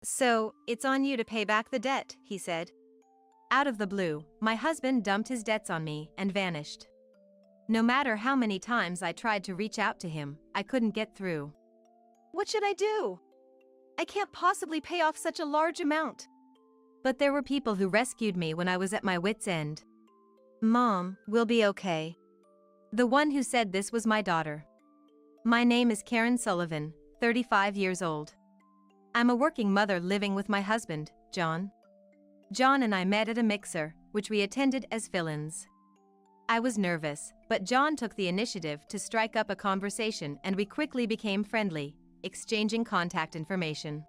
So, it's on you to pay back the debt, he said. Out of the blue, my husband dumped his debts on me and vanished. No matter how many times I tried to reach out to him, I couldn't get through. What should I do? I can't possibly pay off such a large amount. But there were people who rescued me when I was at my wit's end. Mom, we'll be okay. The one who said this was my daughter. My name is Karen Sullivan, 35 years old. I'm a working mother living with my husband, John. John and I met at a mixer, which we attended as fill-ins. I was nervous, but John took the initiative to strike up a conversation and we quickly became friendly, exchanging contact information.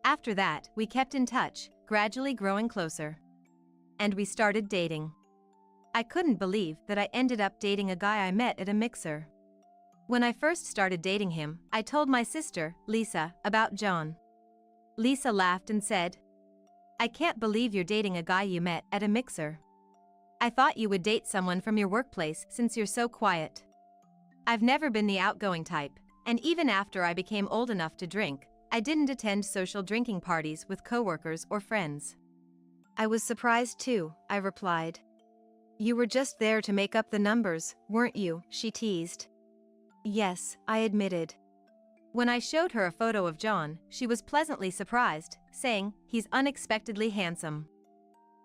After that, we kept in touch, gradually growing closer. And we started dating. I couldn't believe that I ended up dating a guy I met at a mixer. When I first started dating him, I told my sister, Lisa, about John. Lisa laughed and said, "I can't believe you're dating a guy you met at a mixer. I thought you would date someone from your workplace since you're so quiet." I've never been the outgoing type, and even after I became old enough to drink, I didn't attend social drinking parties with coworkers or friends. I was surprised too, I replied. You were just there to make up the numbers, weren't you? She teased. Yes, I admitted. When I showed her a photo of John, she was pleasantly surprised, saying, "He's unexpectedly handsome."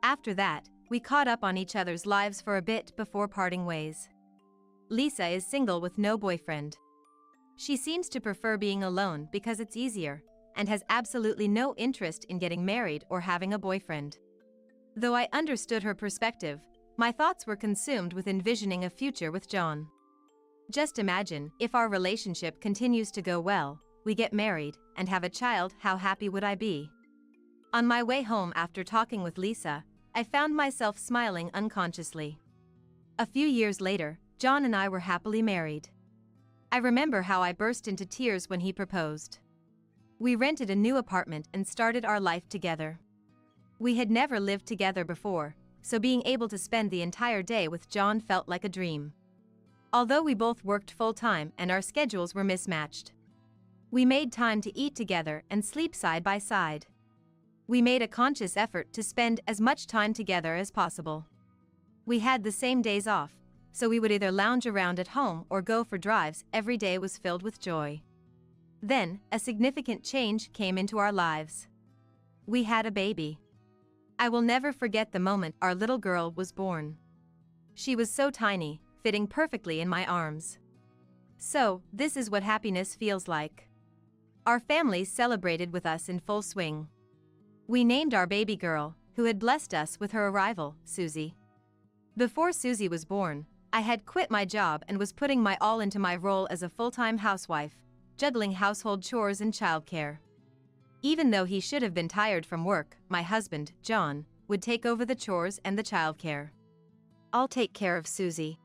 After that, we caught up on each other's lives for a bit before parting ways. Lisa is single with no boyfriend. She seems to prefer being alone because it's easier, and has absolutely no interest in getting married or having a boyfriend. Though I understood her perspective, my thoughts were consumed with envisioning a future with John. Just imagine, if our relationship continues to go well, we get married, and have a child, how happy would I be? On my way home after talking with Lisa, I found myself smiling unconsciously. A few years later, John and I were happily married. I remember how I burst into tears when he proposed. We rented a new apartment and started our life together. We had never lived together before, so being able to spend the entire day with John felt like a dream. Although we both worked full-time and our schedules were mismatched, we made time to eat together and sleep side by side. We made a conscious effort to spend as much time together as possible. We had the same days off, so we would either lounge around at home or go for drives. Every day was filled with joy. Then, a significant change came into our lives. We had a baby. I will never forget the moment our little girl was born. She was so tiny, fitting perfectly in my arms. So, this is what happiness feels like. Our families celebrated with us in full swing. We named our baby girl, who had blessed us with her arrival, Susie. Before Susie was born, I had quit my job and was putting my all into my role as a full-time housewife, juggling household chores and childcare. Even though he should have been tired from work, my husband, John, would take over the chores and the childcare. I'll take care of Susie.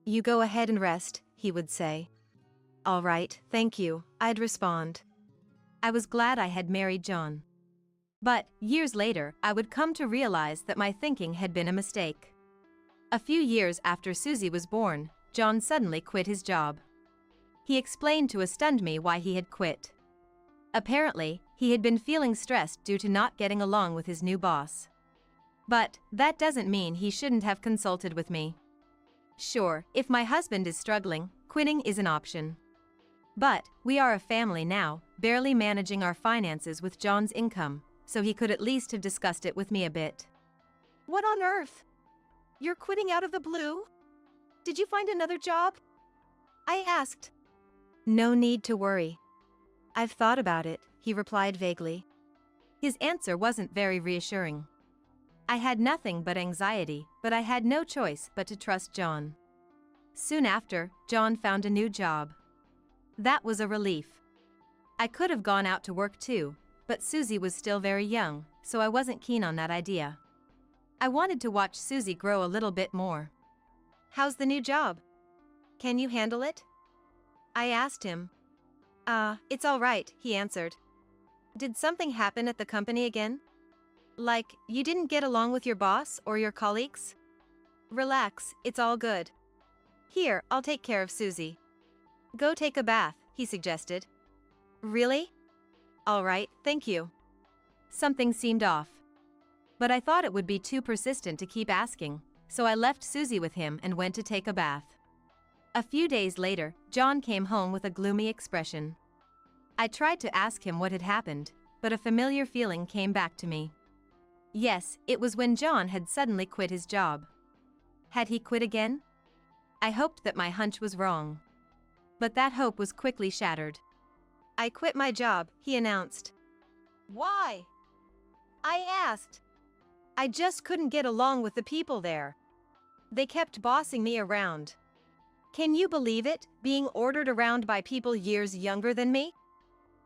You go ahead and rest, he would say. All right, thank you, I'd respond. I was glad I had married John. But, years later, I would come to realize that my thinking had been a mistake. A few years after Susie was born, John suddenly quit his job. He explained to a stunned me why he had quit. Apparently, he had been feeling stressed due to not getting along with his new boss. But, that doesn't mean he shouldn't have consulted with me. Sure, if my husband is struggling, quitting is an option. But, we are a family now, barely managing our finances with John's income, so he could at least have discussed it with me a bit. What on earth? You're quitting out of the blue? Did you find another job? I asked. No need to worry. I've thought about it, he replied vaguely. His answer wasn't very reassuring. I had nothing but anxiety, but I had no choice but to trust John. Soon after, John found a new job. That was a relief. I could have gone out to work too, but Susie was still very young, so I wasn't keen on that idea. I wanted to watch Susie grow a little bit more. How's the new job? Can you handle it? I asked him. It's all right, he answered. Did something happen at the company again? Like, you didn't get along with your boss or your colleagues? Relax, it's all good. Here, I'll take care of Susie. Go take a bath, he suggested. Really? All right, thank you. Something seemed off. But I thought it would be too persistent to keep asking, so I left Susie with him and went to take a bath. A few days later, John came home with a gloomy expression. I tried to ask him what had happened, but a familiar feeling came back to me. Yes, it was when John had suddenly quit his job. Had he quit again? I hoped that my hunch was wrong. But that hope was quickly shattered. I quit my job, he announced. Why? I asked. I just couldn't get along with the people there. They kept bossing me around. Can you believe it, being ordered around by people years younger than me?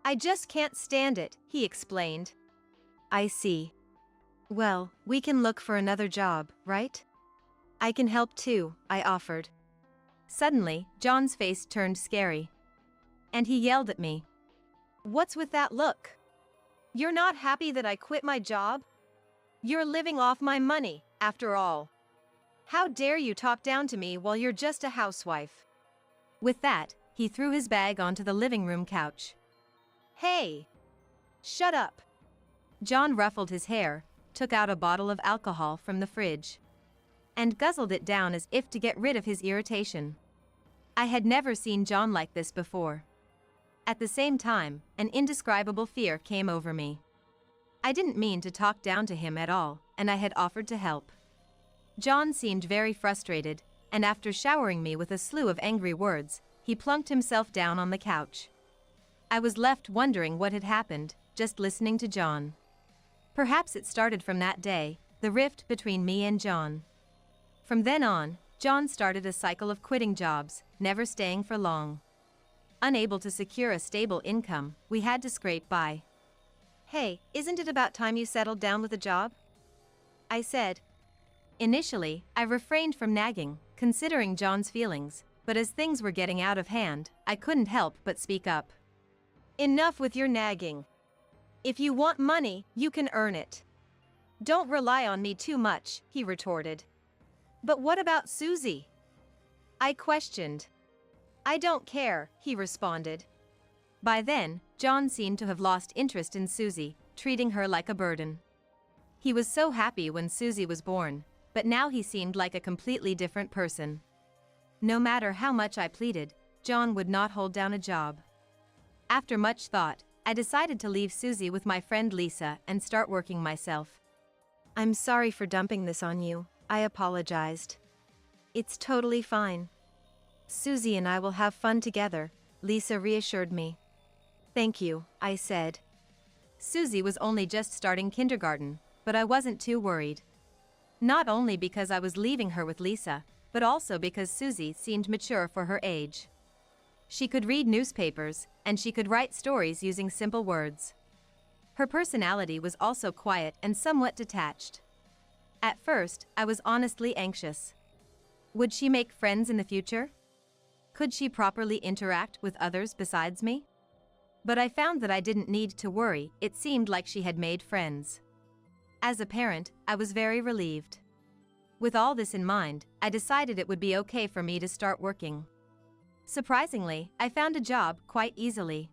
I just can't stand it, he explained. I see. Well, we can look for another job, right? I can help too, I offered. Suddenly, John's face turned scary. And he yelled at me. What's with that look? You're not happy that I quit my job? You're living off my money, after all. How dare you talk down to me while you're just a housewife? With that, he threw his bag onto the living room couch. Hey! Shut up! John ruffled his hair, took out a bottle of alcohol from the fridge, and guzzled it down as if to get rid of his irritation. I had never seen John like this before. At the same time, an indescribable fear came over me. I didn't mean to talk down to him at all, and I had offered to help. John seemed very frustrated, and after showering me with a slew of angry words, he plunked himself down on the couch. I was left wondering what had happened, just listening to John. Perhaps it started from that day, the rift between me and John. From then on, John started a cycle of quitting jobs, never staying for long. Unable to secure a stable income, we had to scrape by. Hey, isn't it about time you settled down with a job? I said. Initially, I refrained from nagging, considering John's feelings, but as things were getting out of hand, I couldn't help but speak up. Enough with your nagging. If you want money, you can earn it. Don't rely on me too much, he retorted. But what about Susie? I questioned. I don't care, he responded. By then, John seemed to have lost interest in Susie, treating her like a burden. He was so happy when Susie was born, but now he seemed like a completely different person. No matter how much I pleaded, John would not hold down a job. After much thought, I decided to leave Susie with my friend Lisa and start working myself. I'm sorry for dumping this on you, I apologized. It's totally fine. Susie and I will have fun together, Lisa reassured me. Thank you, I said. Susie was only just starting kindergarten, but I wasn't too worried. Not only because I was leaving her with Lisa, but also because Susie seemed mature for her age. She could read newspapers, and she could write stories using simple words. Her personality was also quiet and somewhat detached. At first, I was honestly anxious. Would she make friends in the future? Could she properly interact with others besides me? But I found that I didn't need to worry, it seemed like she had made friends. As a parent, I was very relieved. With all this in mind, I decided it would be okay for me to start working. Surprisingly, I found a job quite easily.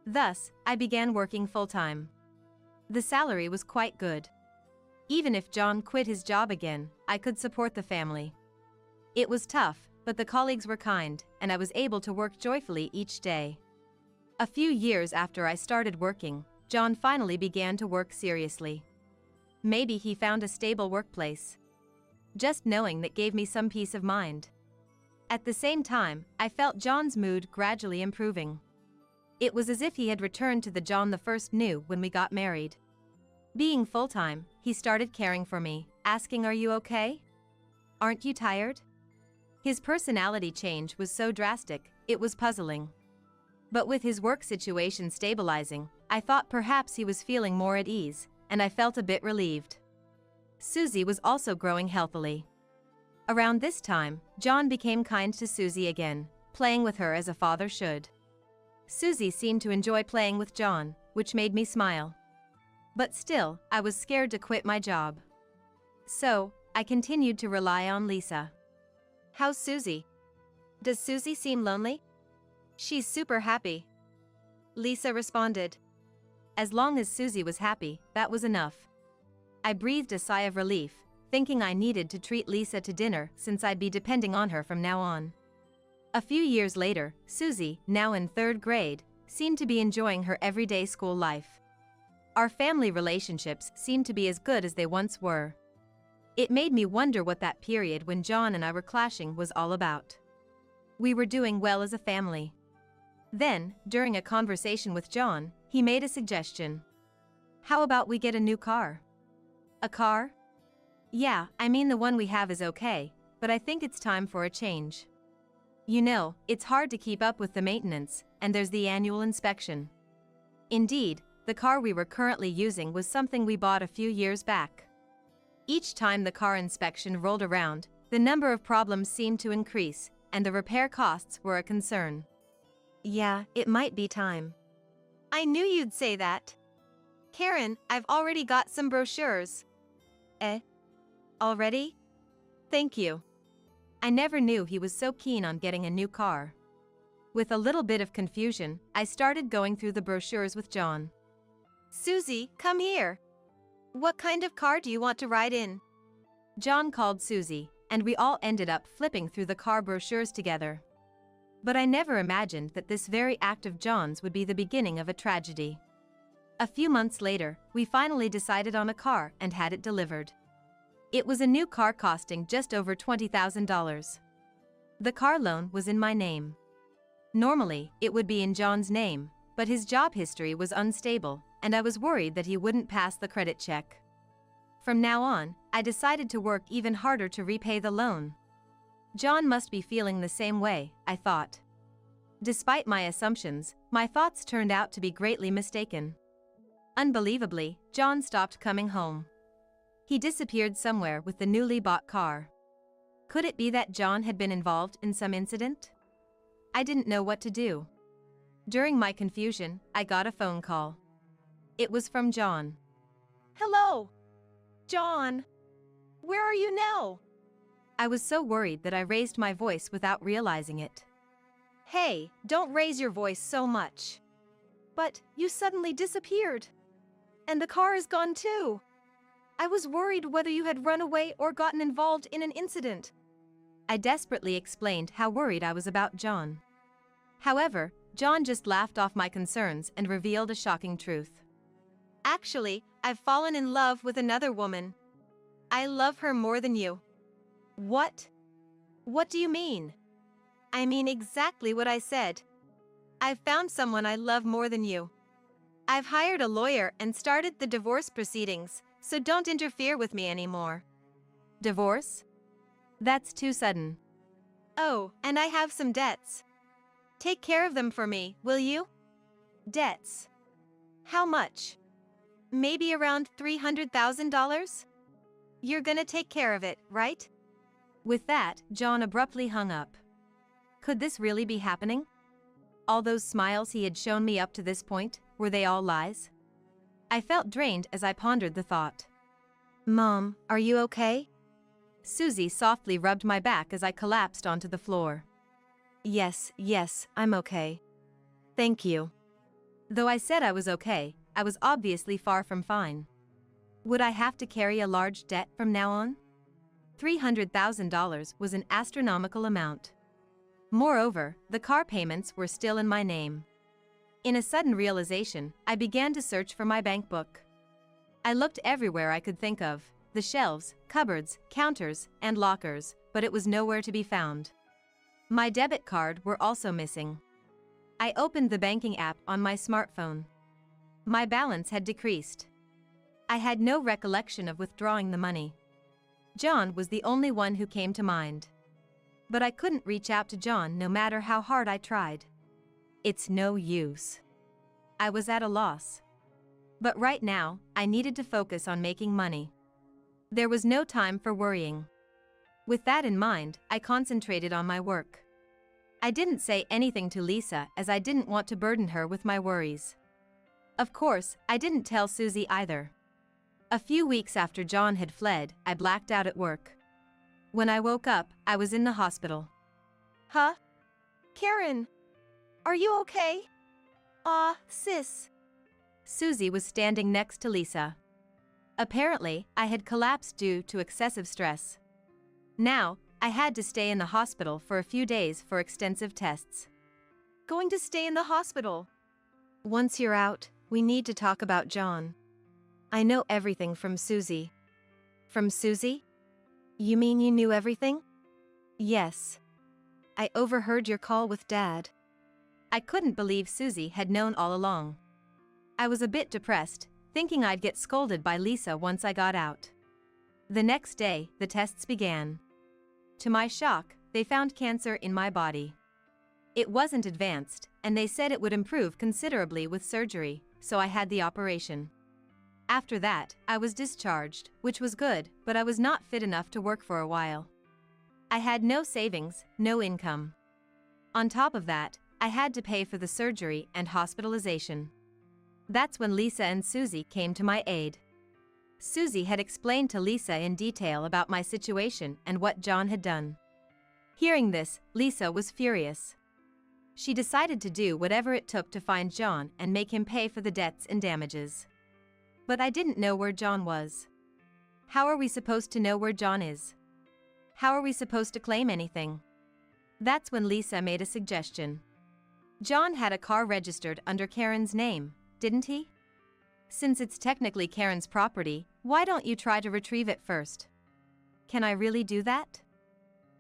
Thus, I began working full-time. The salary was quite good. Even if John quit his job again, I could support the family. It was tough, but the colleagues were kind, and I was able to work joyfully each day. A few years after I started working, John finally began to work seriously. Maybe he found a stable workplace. Just knowing that gave me some peace of mind. At the same time, I felt John's mood gradually improving. It was as if he had returned to the John the first knew when we got married. Being full-time, he started caring for me, asking, "Are you okay? Aren't you tired?" His personality change was so drastic, it was puzzling. But with his work situation stabilizing, I thought perhaps he was feeling more at ease, and I felt a bit relieved. Susie was also growing healthily. Around this time, John became kind to Susie again, playing with her as a father should. Susie seemed to enjoy playing with John, which made me smile. But still, I was scared to quit my job. So, I continued to rely on Lisa. How's Susie? Does Susie seem lonely? She's super happy. Lisa responded. As long as Susie was happy, that was enough. I breathed a sigh of relief, thinking I needed to treat Lisa to dinner since I'd be depending on her from now on. A few years later, Susie, now in 3rd grade, seemed to be enjoying her everyday school life. Our family relationships seemed to be as good as they once were. It made me wonder what that period when John and I were clashing was all about. We were doing well as a family. Then, during a conversation with John, he made a suggestion. How about we get a new car? A car? Yeah, I mean the one we have is okay, but I think it's time for a change. You know, it's hard to keep up with the maintenance, and there's the annual inspection. Indeed, the car we were currently using was something we bought a few years back. Each time the car inspection rolled around, the number of problems seemed to increase, and the repair costs were a concern. Yeah, it might be time. I knew you'd say that. Karen, I've already got some brochures. Already? Thank you. I never knew he was so keen on getting a new car. With a little bit of confusion, I started going through the brochures with John. Susie, come here. What kind of car do you want to ride in? John called Susie, and we all ended up flipping through the car brochures together. But I never imagined that this very act of John's would be the beginning of a tragedy. A few months later, we finally decided on a car and had it delivered. It was a new car costing just over $20,000. The car loan was in my name. Normally, it would be in John's name, but his job history was unstable, and I was worried that he wouldn't pass the credit check. From now on, I decided to work even harder to repay the loan. John must be feeling the same way, I thought. Despite my assumptions, my thoughts turned out to be greatly mistaken. Unbelievably, John stopped coming home. He disappeared somewhere with the newly bought car. Could it be that John had been involved in some incident? I didn't know what to do. During my confusion, I got a phone call. It was from John. Hello, John. Where are you now? I was so worried that I raised my voice without realizing it. Hey, don't raise your voice so much. But you suddenly disappeared. And the car is gone too. I was worried whether you had run away or gotten involved in an incident. I desperately explained how worried I was about John. However, John just laughed off my concerns and revealed a shocking truth. Actually, I've fallen in love with another woman. I love her more than you. What? What do you mean? I mean exactly what I said. I've found someone I love more than you. I've hired a lawyer and started the divorce proceedings, so don't interfere with me anymore. Divorce? That's too sudden. Oh, and I have some debts. Take care of them for me, will you? Debts. How much? Maybe around $300,000? You're gonna take care of it, right? With that, John abruptly hung up. Could this really be happening? All those smiles he had shown me up to this point, were they all lies? I felt drained as I pondered the thought. Mom, are you okay? Susie softly rubbed my back as I collapsed onto the floor. Yes, I'm okay. Thank you. Though I said I was okay, I was obviously far from fine. Would I have to carry a large debt from now on? $300,000 was an astronomical amount. Moreover, the car payments were still in my name. In a sudden realization, I began to search for my bank book. I looked everywhere I could think of, the shelves, cupboards, counters, and lockers, but it was nowhere to be found. My debit card were also missing. I opened the banking app on my smartphone. My balance had decreased. I had no recollection of withdrawing the money. John was the only one who came to mind. But I couldn't reach out to John no matter how hard I tried. It's no use. I was at a loss. But right now, I needed to focus on making money. There was no time for worrying. With that in mind, I concentrated on my work. I didn't say anything to Lisa as I didn't want to burden her with my worries. Of course, I didn't tell Susie either. A few weeks after John had fled, I blacked out at work. When I woke up, I was in the hospital. Huh? Karen? Are you okay? Sis. Susie was standing next to Lisa. Apparently, I had collapsed due to excessive stress. Now, I had to stay in the hospital for a few days for extensive tests. Going to stay in the hospital? Once you're out, we need to talk about John. I know everything from Susie. From Susie? You mean you knew everything? Yes. I overheard your call with Dad. I couldn't believe Susie had known all along. I was a bit depressed, thinking I'd get scolded by Lisa once I got out. The next day, the tests began. To my shock, they found cancer in my body. It wasn't advanced, and they said it would improve considerably with surgery, so I had the operation. After that, I was discharged, which was good, but I was not fit enough to work for a while. I had no savings, no income. On top of that, I had to pay for the surgery and hospitalization. That's when Lisa and Susie came to my aid. Susie had explained to Lisa in detail about my situation and what John had done. Hearing this, Lisa was furious. She decided to do whatever it took to find John and make him pay for the debts and damages. But I didn't know where John was. How are we supposed to know where John is? How are we supposed to claim anything? That's when Lisa made a suggestion. John had a car registered under Karen's name, didn't he? Since it's technically Karen's property, why don't you try to retrieve it first? Can I really do that?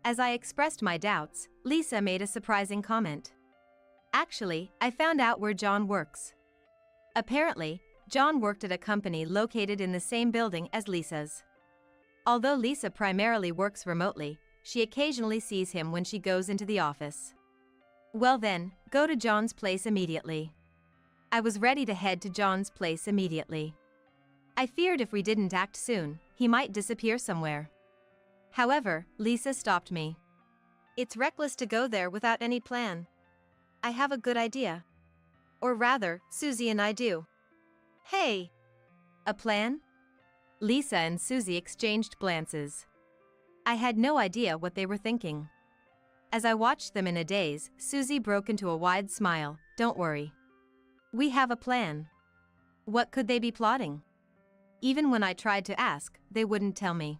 As I expressed my doubts, Lisa made a surprising comment. Actually, I found out where John works. Apparently, John worked at a company located in the same building as Lisa's. Although Lisa primarily works remotely, she occasionally sees him when she goes into the office. Well then, go to John's place immediately. I was ready to head to John's place immediately. I feared if we didn't act soon, he might disappear somewhere. However, Lisa stopped me. It's reckless to go there without any plan. I have a good idea. Or rather, Susie and I do. Hey! A plan? Lisa and Susie exchanged glances. I had no idea what they were thinking. As I watched them in a daze, Susie broke into a wide smile. Don't worry. We have a plan. What could they be plotting? Even when I tried to ask, they wouldn't tell me.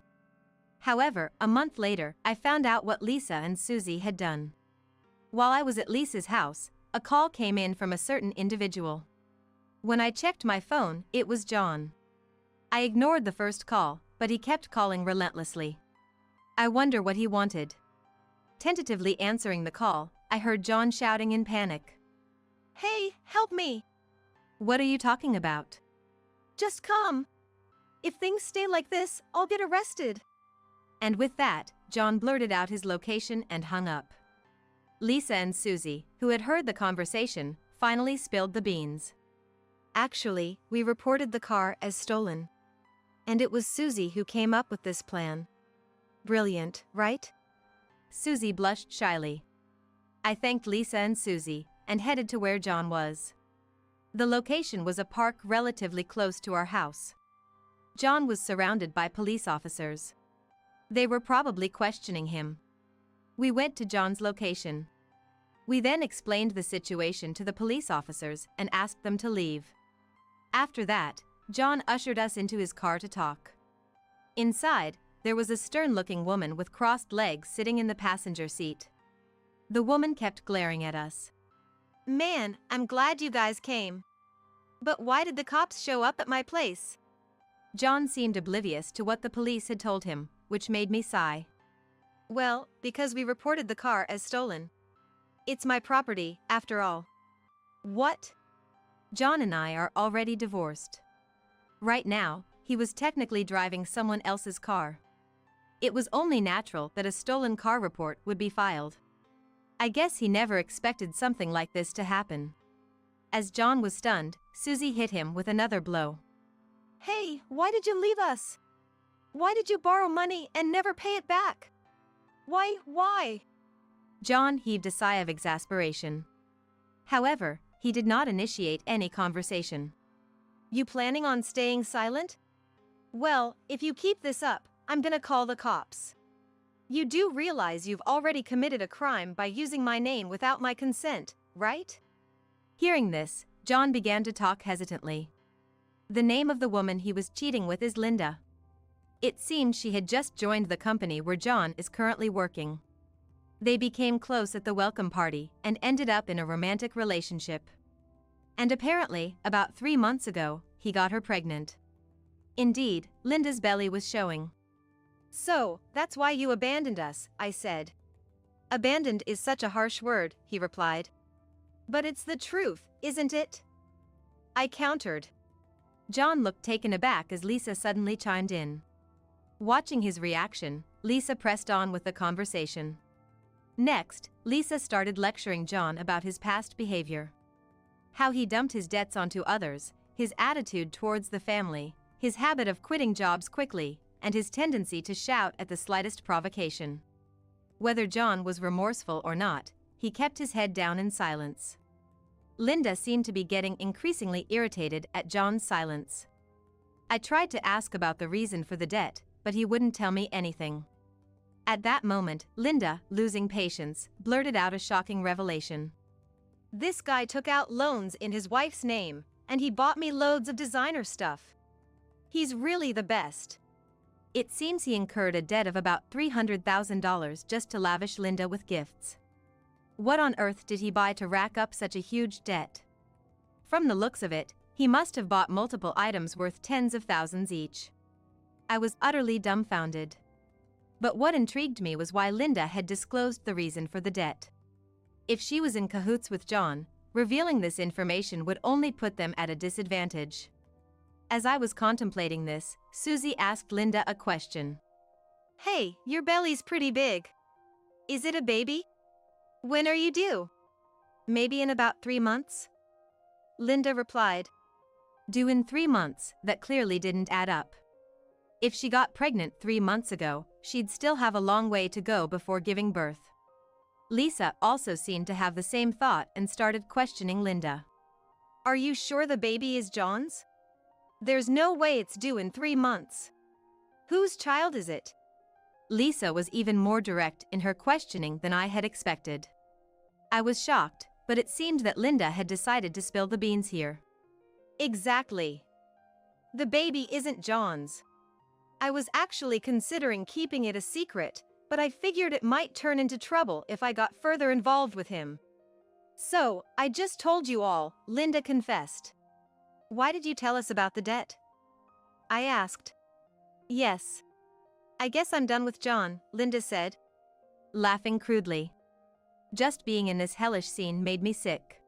However, a month later, I found out what Lisa and Susie had done. While I was at Lisa's house, a call came in from a certain individual. When I checked my phone, it was John. I ignored the first call, but he kept calling relentlessly. I wonder what he wanted. Tentatively answering the call, I heard John shouting in panic. Hey, help me! What are you talking about? Just come! If things stay like this, I'll get arrested. And with that, John blurted out his location and hung up. Lisa and Susie, who had heard the conversation, finally spilled the beans. Actually, we reported the car as stolen. And it was Susie who came up with this plan. Brilliant, right? Susie blushed shyly. I thanked Lisa and Susie and headed to where John was. The location was a park relatively close to our house. John was surrounded by police officers. They were probably questioning him. We went to John's location. We then explained the situation to the police officers and asked them to leave. After that, John ushered us into his car to talk. Inside, there was a stern-looking woman with crossed legs sitting in the passenger seat. The woman kept glaring at us. Man, I'm glad you guys came. But why did the cops show up at my place? John seemed oblivious to what the police had told him, which made me sigh. Well, because we reported the car as stolen. It's my property, after all. What? John and I are already divorced. Right now, he was technically driving someone else's car. It was only natural that a stolen car report would be filed. I guess he never expected something like this to happen. As John was stunned, Susie hit him with another blow. Hey, why did you leave us? Why did you borrow money and never pay it back? Why? John heaved a sigh of exasperation. However, he did not initiate any conversation. You planning on staying silent? Well, if you keep this up, I'm gonna call the cops. You do realize you've already committed a crime by using my name without my consent, right? Hearing this, John began to talk hesitantly. The name of the woman he was cheating with is Linda. It seemed she had just joined the company where John is currently working. They became close at the welcome party and ended up in a romantic relationship. And apparently, about 3 months ago, he got her pregnant. Indeed, Linda's belly was showing. So, that's why you abandoned us, I said. Abandoned is such a harsh word, he replied. But it's the truth, isn't it? I countered. John looked taken aback as Lisa suddenly chimed in. Watching his reaction, Lisa pressed on with the conversation. Next, Lisa started lecturing John about his past behavior. How he dumped his debts onto others, his attitude towards the family, his habit of quitting jobs quickly, and his tendency to shout at the slightest provocation. Whether John was remorseful or not, he kept his head down in silence. Linda seemed to be getting increasingly irritated at John's silence. I tried to ask about the reason for the debt, but he wouldn't tell me anything. At that moment, Linda, losing patience, blurted out a shocking revelation. This guy took out loans in his wife's name, and he bought me loads of designer stuff. He's really the best. It seems he incurred a debt of about $300,000 just to lavish Linda with gifts. What on earth did he buy to rack up such a huge debt? From the looks of it, he must have bought multiple items worth tens of thousands each. I was utterly dumbfounded. But what intrigued me was why Linda had disclosed the reason for the debt. If she was in cahoots with John, revealing this information would only put them at a disadvantage. As I was contemplating this, Susie asked Linda a question. Hey, your belly's pretty big. Is it a baby? When are you due? Maybe in about 3 months? Linda replied. Due in 3 months, that clearly didn't add up. If she got pregnant 3 months ago, she'd still have a long way to go before giving birth. Lisa also seemed to have the same thought and started questioning Linda. Are you sure the baby is John's? There's no way it's due in 3 months. Whose child is it? Lisa was even more direct in her questioning than I had expected. I was shocked, but it seemed that Linda had decided to spill the beans here. Exactly. The baby isn't John's. I was actually considering keeping it a secret, but I figured it might turn into trouble if I got further involved with him. So, I just told you all, Linda confessed. Why did you tell us about the debt? I asked. Yes. I guess I'm done with John, Linda said, laughing crudely. Just being in this hellish scene made me sick.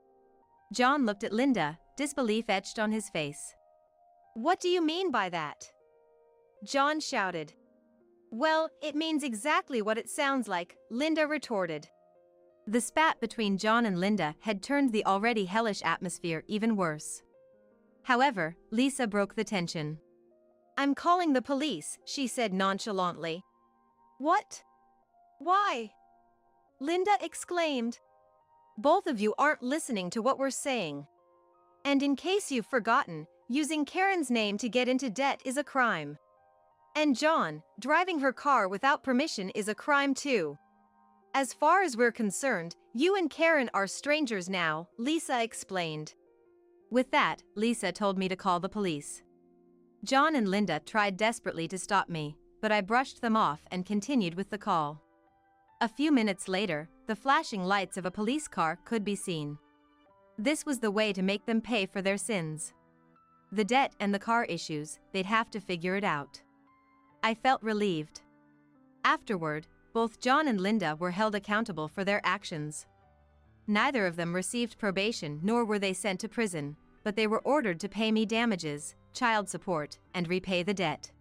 John looked at Linda, disbelief etched on his face. What do you mean by that? John shouted. Well, it means exactly what it sounds like, Linda retorted. The spat between John and Linda had turned the already hellish atmosphere even worse. However, Lisa broke the tension. I'm calling the police, she said nonchalantly. What? Why? Linda exclaimed. Both of you aren't listening to what we're saying. And in case you've forgotten, using Karen's name to get into debt is a crime. And John, driving her car without permission is a crime too. As far as we're concerned, you and Karen are strangers now, Lisa explained. With that, Lisa told me to call the police. John and Linda tried desperately to stop me, but I brushed them off and continued with the call. A few minutes later, the flashing lights of a police car could be seen. This was the way to make them pay for their sins. The debt and the car issues, they'd have to figure it out. I felt relieved. Afterward, both John and Linda were held accountable for their actions. Neither of them received probation nor were they sent to prison, but they were ordered to pay me damages, child support, and repay the debt.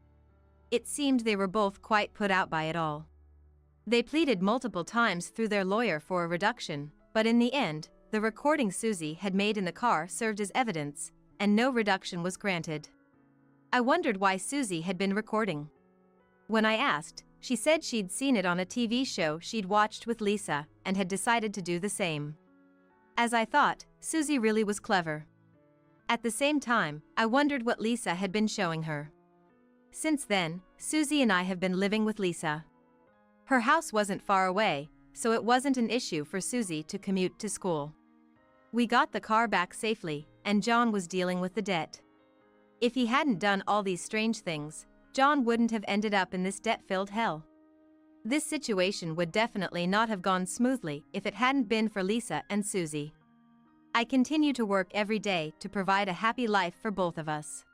It seemed they were both quite put out by it all. They pleaded multiple times through their lawyer for a reduction, but in the end, the recording Susie had made in the car served as evidence, and no reduction was granted. I wondered why Susie had been recording. When I asked, she said she'd seen it on a TV show she'd watched with Lisa and had decided to do the same. As I thought, Susie really was clever. At the same time, I wondered what Lisa had been showing her. Since then, Susie and I have been living with Lisa. Her house wasn't far away, so it wasn't an issue for Susie to commute to school. We got the car back safely, and John was dealing with the debt. If he hadn't done all these strange things, John wouldn't have ended up in this debt-filled hell. This situation would definitely not have gone smoothly if it hadn't been for Lisa and Susie. I continue to work every day to provide a happy life for both of us.